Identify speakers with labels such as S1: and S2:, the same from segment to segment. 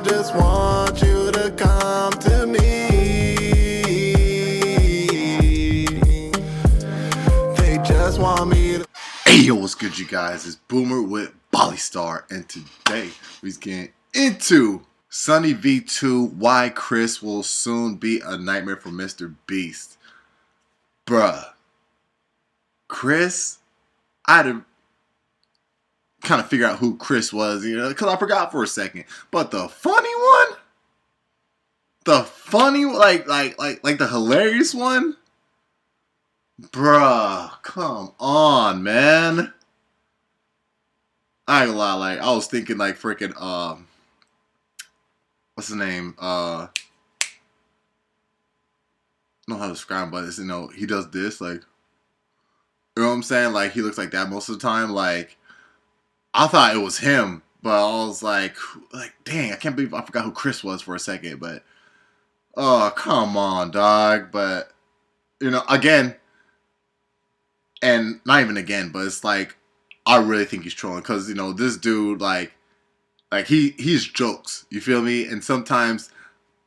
S1: just want you to come to me. They just want me to...
S2: Hey yo, what's good you guys? It's Boomer with Star, and today we're getting into Sunny V2, why Chris will soon be a nightmare for MrBeast. Bruh. Chris, I had to kind of figure out who Chris was, you know, because I forgot for a second. But the funny one? The funny, like the hilarious one? Bruh, come on, man. I ain't gonna lie, like, I was thinking, like, freaking, what's his name? I don't know how to describe him, but it's, you know, he does this, like, you know what I'm saying? Like, he looks like that most of the time. Like, I thought it was him, but I was like, dang, I can't believe I forgot who Chris was for a second, but, oh, come on, dog. But, you know, again, and not even again, but it's like, I really think he's trolling, because, you know, this dude, like he's jokes, you feel me? And sometimes,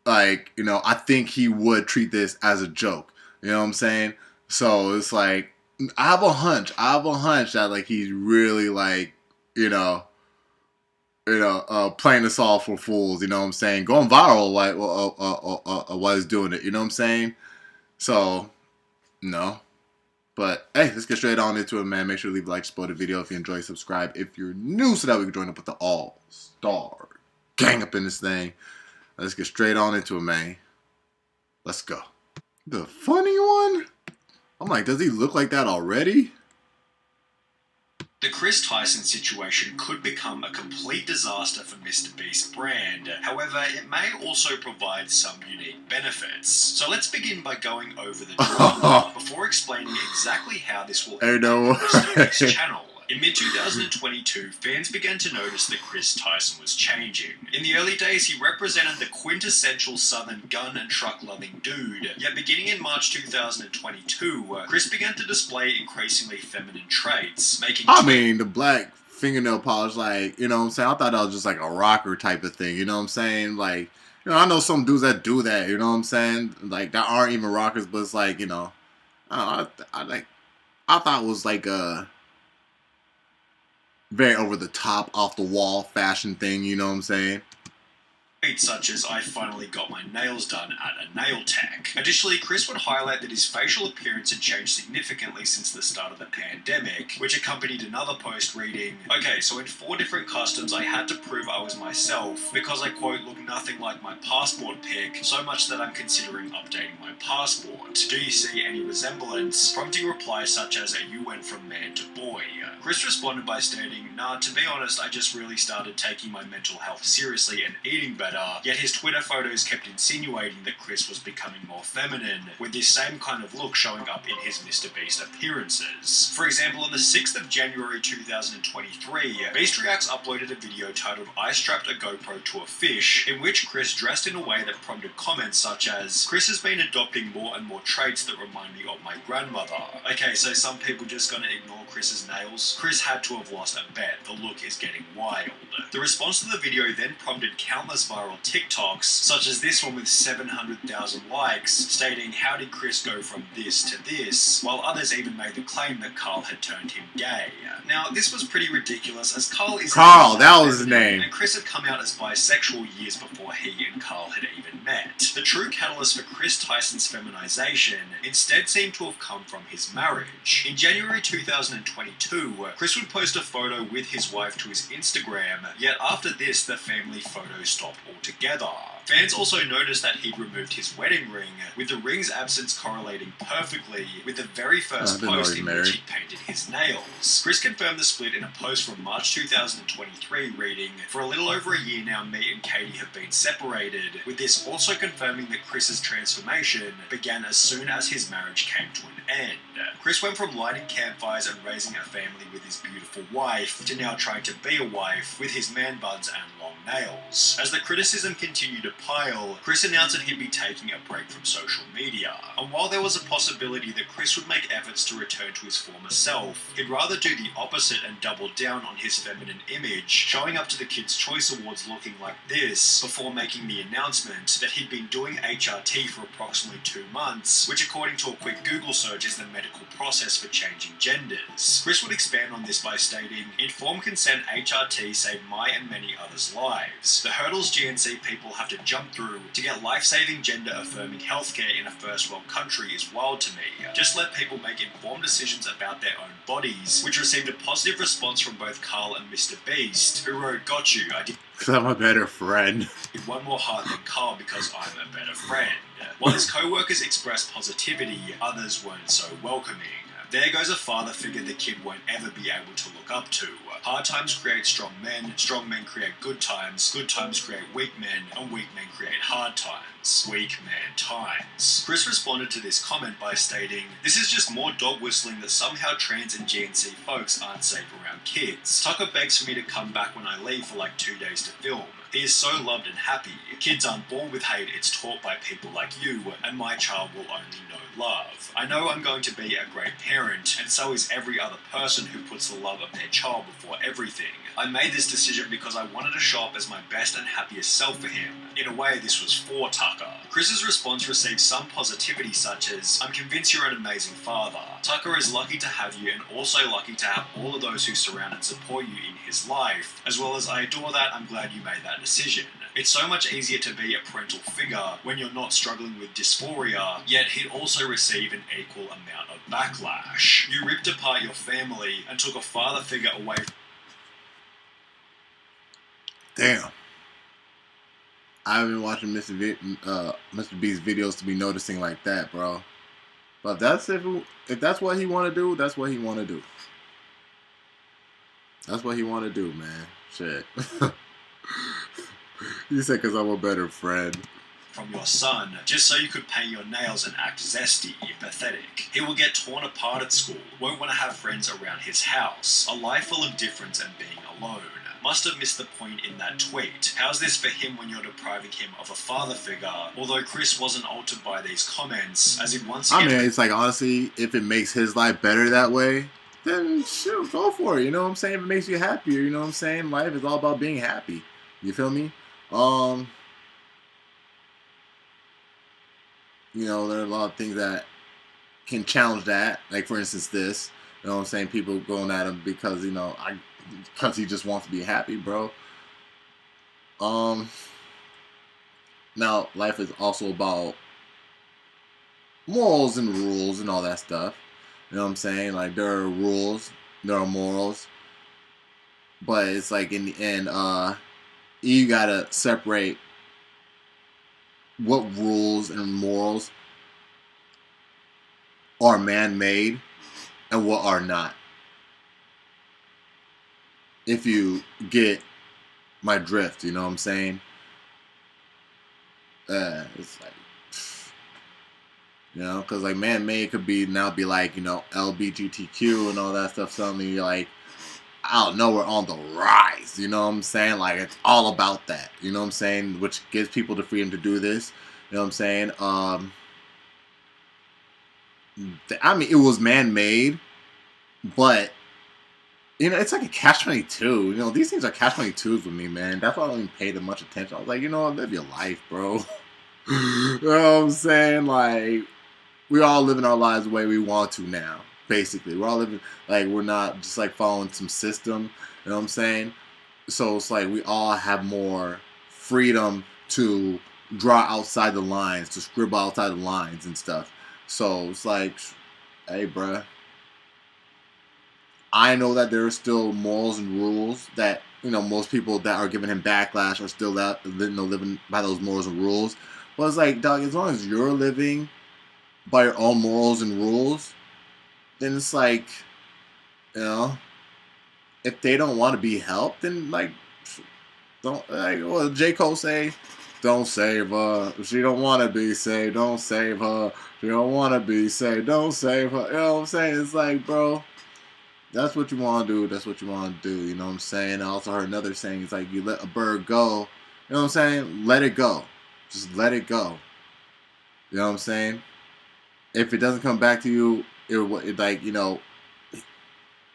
S2: like, you know, I think he would treat this as a joke, you know what I'm saying? So it's like, I have a hunch that, like, he's really, like, you know, playing us all for fools, you know what I'm saying? Going viral while he's doing it, you know what I'm saying? So, no. But, hey, let's get straight on into it, man. Make sure to leave a like, support the video if you enjoy, subscribe if you're new so that we can join up with the all-star gang up in this thing. Let's get straight on into it, man. Let's go. The funny one? I'm like, does he look like that already?
S3: The Chris Tyson situation could become a complete disaster for MrBeast's brand. However, it may also provide some unique benefits. So let's begin by going over the drama before explaining exactly how this will impact MrBeast's channel. In mid-2022, fans began to notice that Chris Tyson was changing. In the early days, he represented the quintessential southern gun and truck-loving dude. Yet beginning in March 2022, Chris began to display increasingly feminine traits, making...
S2: I mean, the black fingernail polish, like, you know what I'm saying? I thought that was just like a rocker type of thing, you know what I'm saying? Like, you know, I know some dudes that do that, you know what I'm saying? Like, that aren't even rockers, but it's like, you know, I thought it was like a very over the top, off the wall fashion thing, you know what I'm saying?
S3: Such as, I finally got my nails done at a nail tech. Additionally, Chris would highlight that his facial appearance had changed significantly since the start of the pandemic, which accompanied another post reading, okay, so in 4 different customs I had to prove I was myself because I, quote, look nothing like my passport pic, so much that I'm considering updating my passport. Do you see any resemblance? Prompting replies such as, you went from man to boy. Chris responded by stating, nah, to be honest, I just really started taking my mental health seriously and eating better. Yet his Twitter photos kept insinuating that Chris was becoming more feminine, with this same kind of look showing up in his MrBeast appearances. For example, on the 6th of January 2023, Beast Reacts uploaded a video titled I strapped a GoPro to a fish, in which Chris dressed in a way that prompted comments such as, Chris has been adopting more and more traits that remind me of my grandmother. Okay, so some people just gonna ignore Chris's nails? Chris had to have lost a bet. The look is getting wild. The response to the video then prompted countless viral TikToks, such as this one with 700,000 likes, stating how did Chris go from this to this, while others even made the claim that Carl had turned him gay. Now, this was pretty ridiculous, as Carl,
S2: that was his name,
S3: and Chris had come out as bisexual years before he and Carl had even met. The true catalyst for Chris Tyson's feminization instead seemed to have come from his marriage. In January 2022, Chris would post a photo with his wife to his Instagram, yet after this the family photo stopped altogether. Fans also noticed that he'd removed his wedding ring, with the ring's absence correlating perfectly with the very first post in which he painted his nails. Chris confirmed the split in a post from March 2023 reading, for a little over a year now me and Katie have been separated, with this also confirming that Chris's transformation began as soon as his marriage came to an end. Chris went from lighting campfires and raising a family with his beautiful wife to now trying to be a wife with his man buns and long nails. As the criticism continued to pile, Chris announced that he'd be taking a break from social media. And while there was a possibility that Chris would make efforts to return to his former self, he'd rather do the opposite and double down on his feminine image, showing up to the Kids' Choice Awards looking like this, before making the announcement that he'd been doing HRT for approximately 2 months, which according to a quick Google search is the medical process for changing genders. Chris would expand on this by stating, "Informed consent HRT saved my and many others' lives. The hurdles GNC people have to jump through to get life-saving gender-affirming healthcare in a first-world country is wild to me. Just let people make informed decisions about their own bodies," which received a positive response from both Carl and MrBeast, who wrote, "Got you, I did
S2: Because I'm a better friend.
S3: one more heart than Carl because I'm a better friend." While his co-workers expressed positivity, others weren't so welcoming. There goes a father figure the kid won't ever be able to look up to. Hard times create strong men create good times create weak men, and weak men create hard times. Weak man times. Chris responded to this comment by stating, "This is just more dog whistling that somehow trans and GNC folks aren't safe around kids. Tucker begs for me to come back when I leave for like 2 days to film. He is so loved and happy. Kids aren't born with hate, it's taught by people like you, and my child will only know love. I know I'm going to be a great parent, and so is every other person who puts the love of their child before everything. I made this decision because I wanted to show up as my best and happiest self for him. In a way, this was for Tucker." Chris's response received some positivity such as, "I'm convinced you're an amazing father. Tucker is lucky to have you and also lucky to have all of those who surround and support you in his life. As well as I adore that, I'm glad you made that decision. It's so much easier to be a parental figure when you're not struggling with dysphoria, yet he'd also receive an equal amount of backlash. You ripped apart your family and took a father figure away."
S2: Damn. I've been watching MrBeast videos to be noticing like that, bro. But if that's what he want to do, that's what he want to do. That's what he want to do, man. Shit. You said because I'm a better friend.
S3: "From your son, just so you could paint your nails and act zesty. Pathetic. He will get torn apart at school, won't want to have friends around his house. A life full of difference and being alone. Must have missed the point in that tweet. How's this for him when you're depriving him of a father figure?" Although Chris wasn't altered by these comments, as he once again...
S2: I mean, it's like, honestly, if it makes his life better that way, then shoot, go for it. You know what I'm saying? If it makes you happier, you know what I'm saying? Life is all about being happy. You feel me? You know, there are a lot of things that can challenge that. Like, for instance, this. You know what I'm saying? People going at him because, you know, because he just wants to be happy, bro. Now, life is also about morals and rules and all that stuff. You know what I'm saying? Like, there are rules, there are morals. But it's like, in the end, you gotta separate what rules and morals are man-made and what are not. If you get my drift, you know what I'm saying? It's like, you know, because like man-made could be like, you know, LGBTQ and all that stuff. Suddenly you're like, out of nowhere on the rise, you know what I'm saying? Like, it's all about that, you know what I'm saying? Which gives people the freedom to do this, you know what I'm saying? I mean, it was man-made, but, you know, it's like a catch-22. You know, these things are catch-22s with me, man. That's why I don't even pay that much attention. I was like, you know what, live your life, bro. You know what I'm saying? Like, we're all living our lives the way we want to now. Basically, we're all living, like, we're not just like following some system, you know what I'm saying? So it's like we all have more freedom to draw outside the lines, to scribble outside the lines and stuff. So it's like, hey, bruh, I know that there are still morals and rules that, you know, most people that are giving him backlash are still that, you know, living by those morals and rules. But it's like, dog, as long as you're living by your own morals and rules, then it's like, you know, if they don't want to be helped, then like, don't, like, what J. Cole say? Don't save her. If she don't want to be saved, don't save her. If she don't want to be saved, don't save her. You know what I'm saying? It's like, bro, that's what you want to do. That's what you want to do. You know what I'm saying? I also heard another saying. It's like you let a bird go. You know what I'm saying? Let it go. Just let it go. You know what I'm saying? If it doesn't come back to you, it like, you know,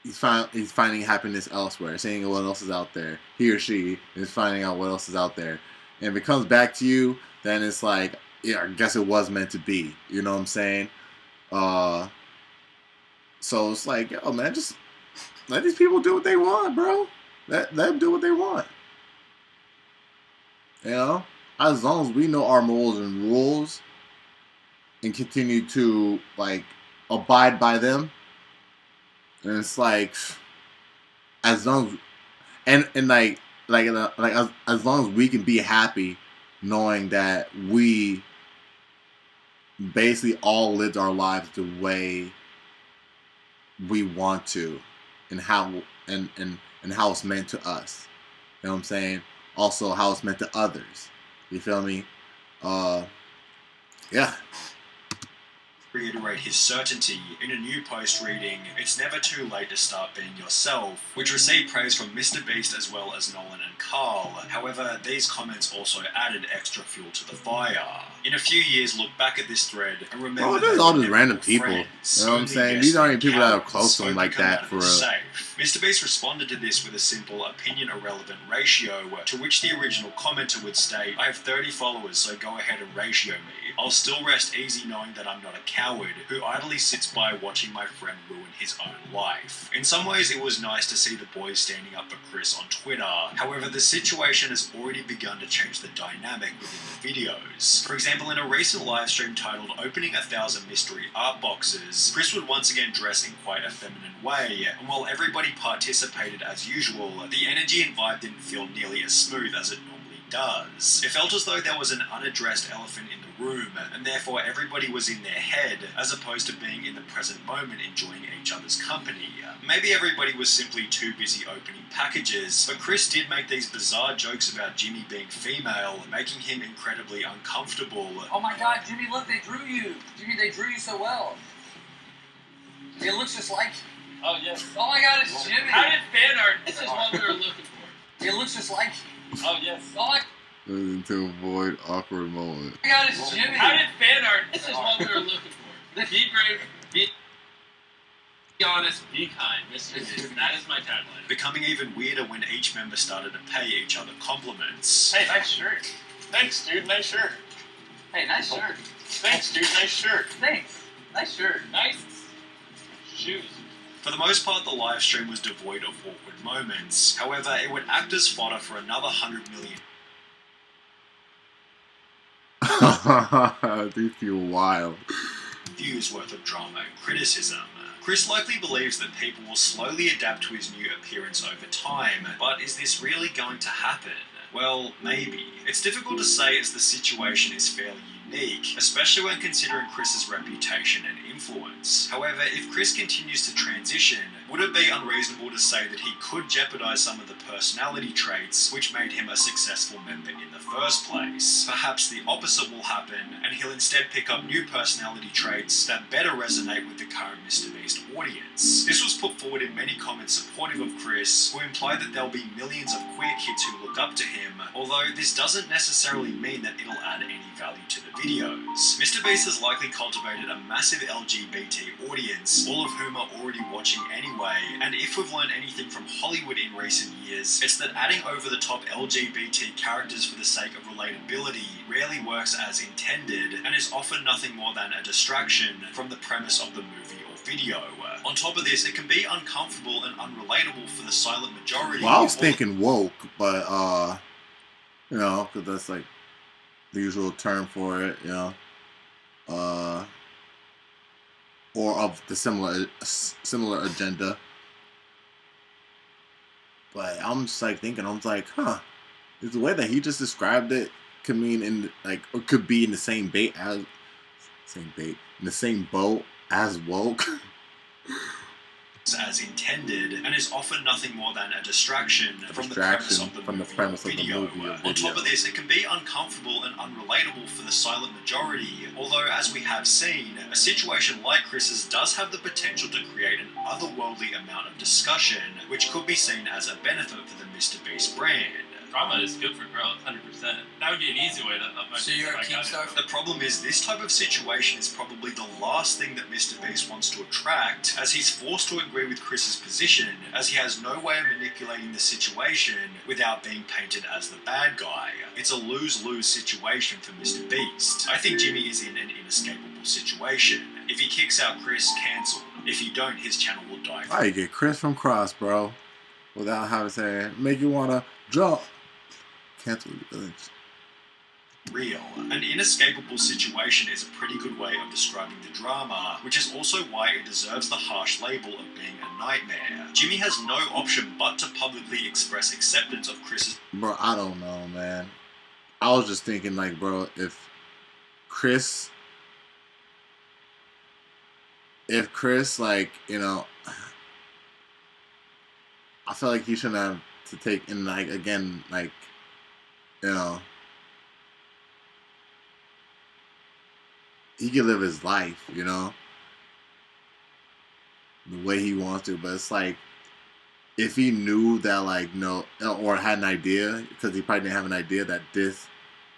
S2: he's finding happiness elsewhere, seeing what else is out there. He or she is finding out what else is out there. And if it comes back to you, then it's like, yeah, I guess it was meant to be. You know what I'm saying? So it's like, yo, man, just let these people do what they want, bro. Let them do what they want. You know? As long as we know our morals and rules and continue to, like, abide by them. And it's like, as long as, and as long as we can be happy knowing that we basically all lived our lives the way we want to, and how and how it's meant to us. You know what I'm saying? Also how it's meant to others. You feel me? Yeah.
S3: Reiterate his certainty in a new post reading, "It's never too late to start being yourself," which received praise from MrBeast as well as Nolan and Carl. However, these comments also added extra fuel to the fire. In a few years, look back at this thread and remember
S2: there's all these random people.
S3: Friends.
S2: You know what I'm saying? These aren't even people that are close to him like that for real.
S3: Safe. MrBeast responded to this with a simple opinion-irrelevant ratio, to which the original commenter would state, "I have 30 followers, so go ahead and ratio me. I'll still rest easy knowing that I'm not a coward who idly sits by watching my friend ruin his own life." In some ways, it was nice to see the boys standing up for Chris on Twitter. However, the situation has already begun to change the dynamic within the videos. For example, in a recent livestream titled "Opening 1,000 Mystery Art Boxes," Chris would once again dress in quite a feminine way, and while everybody participated as usual, the energy and vibe didn't feel nearly as smooth as it normally does. It felt as though there was an unaddressed elephant in the room, and therefore everybody was in their head, as opposed to being in the present moment enjoying each other's company. Maybe everybody was simply too busy opening packages, but Chris did make these bizarre jokes about Jimmy being female, making him incredibly uncomfortable.
S4: "Oh my god, Jimmy, look, they drew you! Jimmy, they drew you so well! It looks just like you. Oh, yes. Oh my god, it's Jimmy!
S5: How did fan art? This is what we were looking for.
S4: It looks just like you. Oh, yes. Oh my
S2: To avoid awkward moments.
S4: my god, it's Jimmy!
S5: How did fan art? This is what we were looking for. Be brave, be honest, be kind. That is my tagline.
S3: Becoming even weirder when each member started to pay each other compliments.
S5: Hey, nice shirt. Thanks, dude. Nice shirt.
S4: Hey, nice shirt.
S5: Thanks, dude. Nice shirt.
S4: Thanks. Nice shirt.
S5: Nice shoes.
S3: For the most part, the live stream was devoid of awkward moments. However, it would act as fodder for another 100 million
S2: These people wild.
S3: views worth of drama and criticism. Chris likely believes that people will slowly adapt to his new appearance over time, but is this really going to happen? Well, maybe. It's difficult to say as the situation is fairly unique, especially when considering Chris's reputation and influence. However, if Chris continues to transition, would it be unreasonable to say that he could jeopardize some of the personality traits which made him a successful member in the first place? Perhaps the opposite will happen, and he'll instead pick up new personality traits that better resonate with the current MrBeast audience. This was put forward in many comments supportive of Chris, who implied that there'll be millions of queer kids who look up to him, although this doesn't necessarily mean that it'll add any value to the videos. MrBeast has likely cultivated a massive LGBT audience, all of whom are already watching anyway, and if we've learned anything from Hollywood in recent years, it's that adding over-the-top LGBT characters for the sake of relatability rarely works as intended, and is often nothing more than a distraction from the premise of the movie or video. On top of this, it can be uncomfortable and unrelatable for the silent majority.
S2: Well, I was thinking woke, but you know, because that's like the usual term for it, you know, or of the similar agenda. But I'm just like thinking, I'm like, is the way that he just described it could mean in like, or could be in the same in the same boat as woke.
S3: as intended and is often nothing more than a distraction from the premise of the video. On top of this, it can be uncomfortable and unrelatable for the silent majority, although as we have seen, a situation like Chris's does have the potential to create an otherworldly amount of discussion, which could be seen as a benefit for the MrBeast brand.
S5: Drama is good for growth, 100%. That would be an easy way to up my.
S4: So you're a Keemstar?
S3: The problem is this type of situation is probably the last thing that MrBeast wants to attract, as he's forced to agree with Chris's position, as he has no way of manipulating the situation without being painted as the bad guy. It's a lose-lose situation for MrBeast. I think Jimmy is in an inescapable situation. If he kicks out Chris, cancel. If you don't, his channel will die.
S2: I get Chris from Cross, bro, without having to say, make you wanna jump. Cancel the
S3: real. An inescapable situation is a pretty good way of describing the drama, which is also why it deserves the harsh label of being a nightmare. Jimmy has no option but to publicly express acceptance of Chris's...
S2: Bro, I don't know, man. I was just thinking, like, bro, if Chris, like, you know, I feel like he shouldn't have to take in, like, again, like, you know, he can live his life, you know, the way he wants to, but it's like, if he knew that, like, no, or had an idea, because he probably didn't have an idea that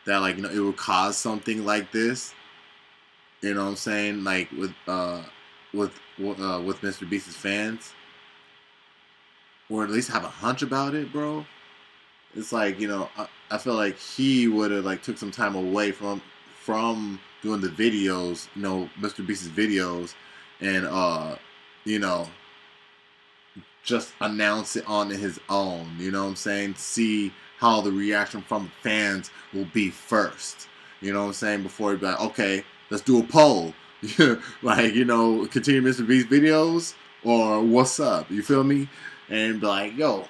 S2: like, you know, it would cause something like this, you know what I'm saying, like, with MrBeast's fans, or at least have a hunch about it, bro. It's like, you know, I feel like he would have, like, took some time away from doing the videos, you know, MrBeast's videos, and, you know, just announce it on his own, you know what I'm saying? See how the reaction from fans will be first, you know what I'm saying? Before he'd be like, okay, let's do a poll. Like, you know, continue MrBeast videos, or what's up, you feel me? And be like, yo,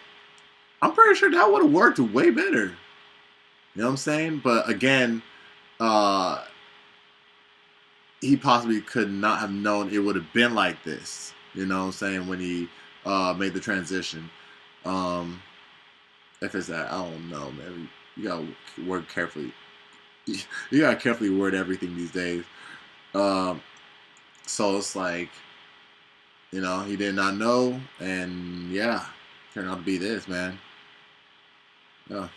S2: I'm pretty sure that would have worked way better. You know what I'm saying? But again, he possibly could not have known it would have been like this. You know what I'm saying? When he made the transition. If it's that, I don't know, man. You gotta word carefully. You gotta carefully word everything these days. So it's like, you know, he did not know, and yeah, turned out to be this, man. Yeah.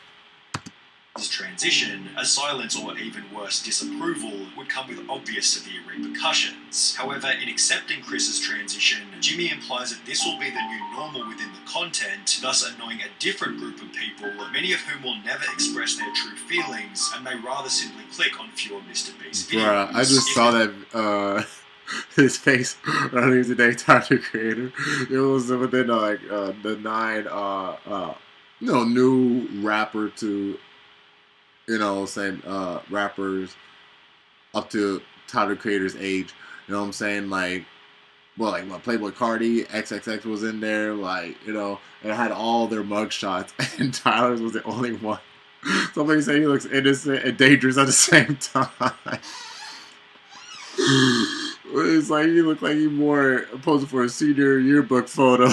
S3: This transition, a silence or even worse, disapproval, would come with obvious severe repercussions. However, in accepting Chris's transition, Jimmy implies that this will be the new normal within the content, thus annoying a different group of people, many of whom will never express their true feelings, and may rather simply click on fewer MrBeast videos.
S2: Bruh, I just saw that, his face earlier today, Tyler Creator. It was within, like, the 9, you know, new rapper to, you know, saying rappers up to Tyler Creator's age. You know what I'm saying? Like, well, like, what, Playboy Cardi, XXX was in there, like, you know, and it had all their mugshots, and Tyler's was the only one. Somebody said he looks innocent and dangerous at the same time. It's like he looked like he more posing for a senior yearbook photo.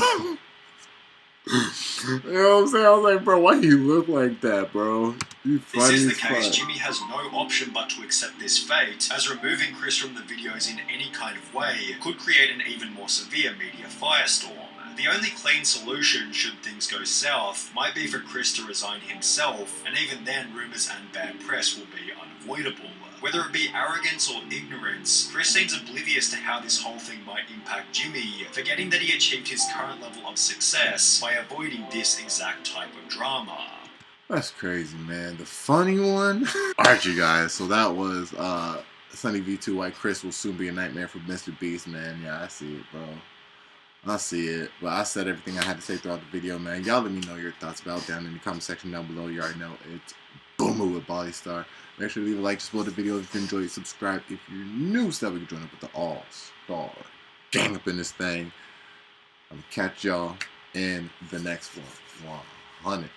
S2: You know what I'm saying? I was like, bro, why do you look like that, bro? You funny
S3: This is the
S2: as
S3: case,
S2: fuck.
S3: Jimmy has no option but to accept this fate, as removing Chris from the videos in any kind of way could create an even more severe media firestorm. The only clean solution, should things go south, might be for Chris to resign himself, and even then rumours and bad press will be unavoidable. Whether it be arrogance or ignorance, Chris seems oblivious to how this whole thing might impact Jimmy, forgetting that he achieved his current level of success by avoiding this exact type of drama.
S2: That's crazy, man. The funny one. Alright, you guys. So that was Sunny V2. Why Chris will soon be a nightmare for MrBeast, man. Yeah, I see it, bro. I see it. But I said everything I had to say throughout the video, man. Y'all let me know your thoughts about it down in the comment section down below. You already know it's Boomer with Body Star. Make sure to leave a like, just below the video if you enjoyed it. Subscribe if you're new, so that we can join up with the all-star gang up in this thing. I'm gonna catch y'all in the next one. 100.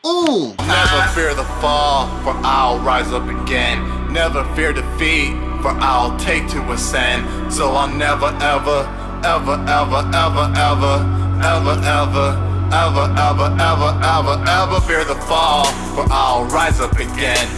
S2: Ooh!
S1: Never fear the fall, for I'll rise up again. Never fear defeat, for I'll take to ascend. So I'll never ever ever, ever, ever, ever, ever, ever, ever, ever, ever, ever, ever fear the fall, for I'll rise up again.